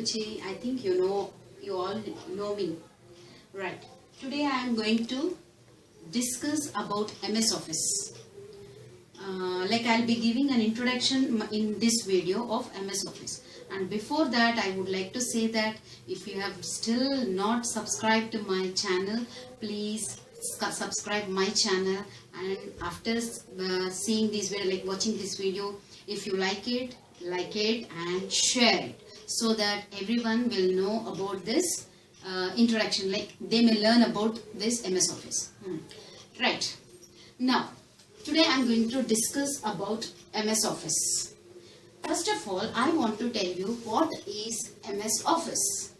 Ruchi. I think you all know me. Right. Today I am going to discuss about MS Office. I'll be giving an introduction in this video of MS Office. And before that, I would like to say that if you have still not subscribed to my channel, please subscribe my channel. And after seeing this video, watching this video, if you like it and share it, so that everyone will know about this introduction, they may learn about this MS Office. Right. Now, today I am going to discuss about MS Office. First of all, I want to tell you what is MS Office.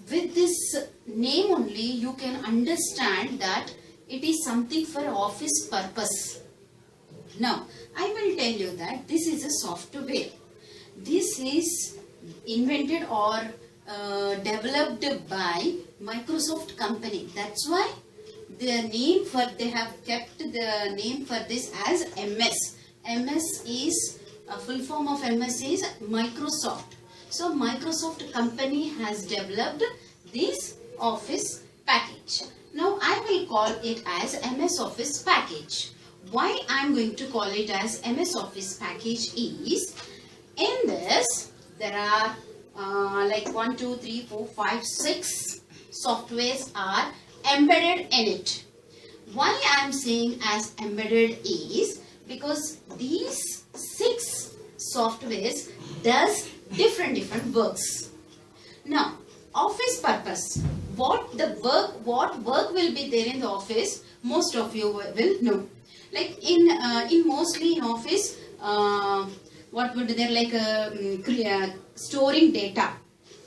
With this name only, you can understand that it is something for office purpose. Now, I will tell you that this is a software. This is invented or developed by Microsoft company. That's why they have kept the name for this as MS. MS is a full form of MS is Microsoft. So Microsoft company has developed this Office package. Now I will call it as MS Office package. Why I am going to call it as MS Office package is, in this there are 1, 2, 3, 4, 5, 6 softwares are embedded in it. Why I am saying as embedded is because these 6 softwares does different works. Now, office purpose. What work will be there in the office? Most of you will know. Mostly in office, what would be there storing data.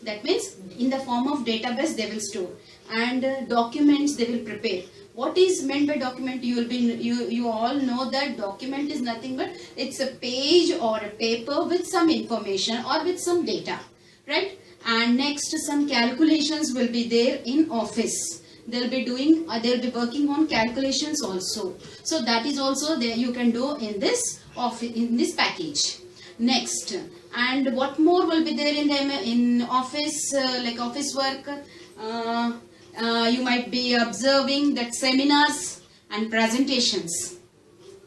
That means in the form of database they will store, and documents they will prepare. What is meant by document? You all know that document is nothing but it's a page or a paper with some information or with some data, right? And next, some calculations will be there in office. They'll be working on calculations also. So that is also there you can do in this package. Next, and what more will be there in office, office work? You might be observing that seminars and presentations.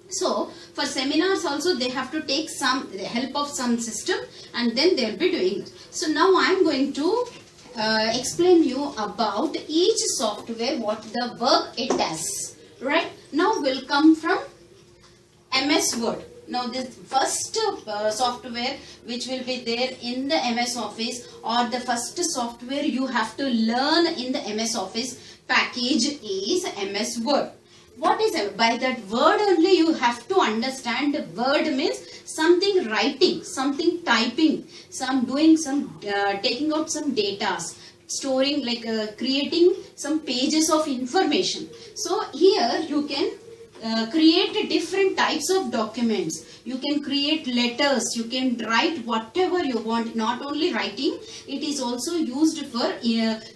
So for seminars also they have to take the help of some system, and then they will be doing it. So now I am going to explain you about each software, what the work it does. Right. Now we'll come from MS Word. Now this first software which will be there in the MS Office, or the first software you have to learn in the MS Office package is MS Word. What is it? By that word only you have to understand. The word means something writing, something typing, taking out some data, storing, creating some pages of information. So here you can create different types of documents. You can create letters, you can write whatever you want. Not only writing, it is also used for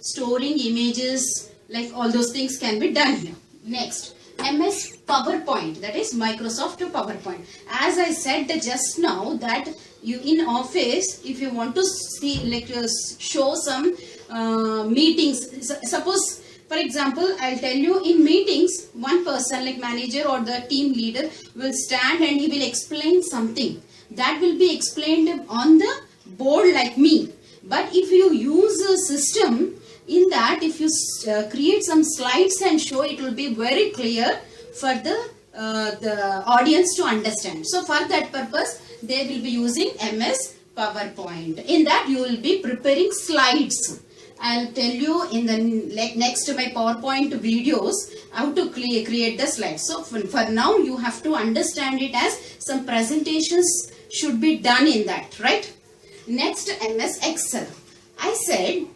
storing images, all those things can be done here. Next, MS PowerPoint, that is Microsoft PowerPoint. As I said just now that you in office, if you want to see, show some meetings, suppose for example, I'll tell you, in meetings, one person like manager or the team leader will stand and he will explain something. That will be explained on the board like me. But if you use a system, in that if you create some slides and show, it will be very clear for the audience to understand. So for that purpose, they will be using MS PowerPoint. In that you will be preparing slides. I'll tell you in the next my PowerPoint videos how to create the slides. So for now you have to understand it as some presentations should be done in that, right? Next, MS Excel. I said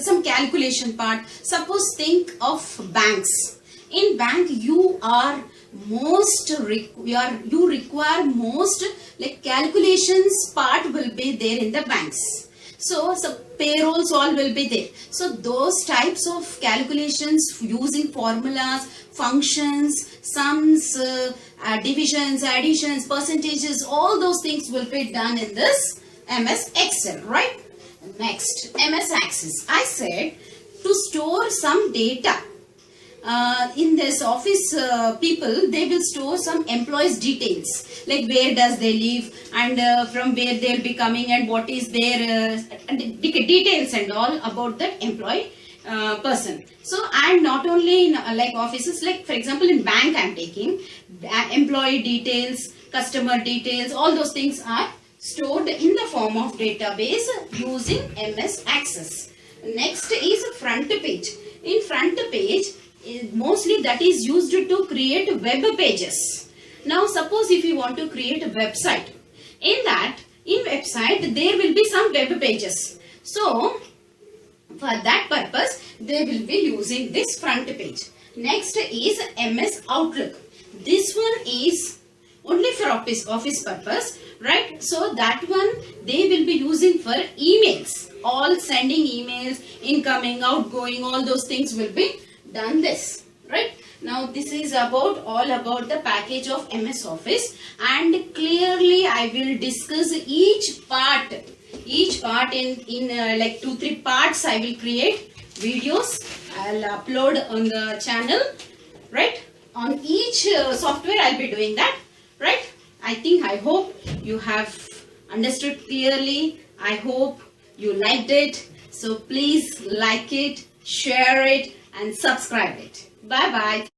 some calculation part. Suppose think of banks. In bank you require most calculations part will be there in the banks. So payrolls all will be there. So those types of calculations using formulas, functions, sums, divisions, additions, percentages, all those things will be done in this MS Excel, right? Next, MS Access. I said to store some data. In this office, people, they will store some employees details, like where does they live and from where they'll be coming and what is their details and all about that employee person. So, and not only in like offices, like for example in bank I'm taking employee details, customer details, all those things are stored in the form of database using MS Access. Next is front page. In front page, mostly that is used to create web pages. Now suppose if you want to create a website, in website there will be some web pages. So for that purpose they will be using this front page. Next is MS Outlook. This one is only for office purpose, right? So that one they will be using for emails. All sending emails, incoming, outgoing, all those things will be done this, right? Now this is all about the package of MS Office, and clearly I will discuss each part in like 2-3 parts. I will create videos, I'll upload on the channel, right? On each software I'll be doing that, right? I hope you have understood clearly. I hope you liked it. So please like it, share it and subscribe it. Bye bye.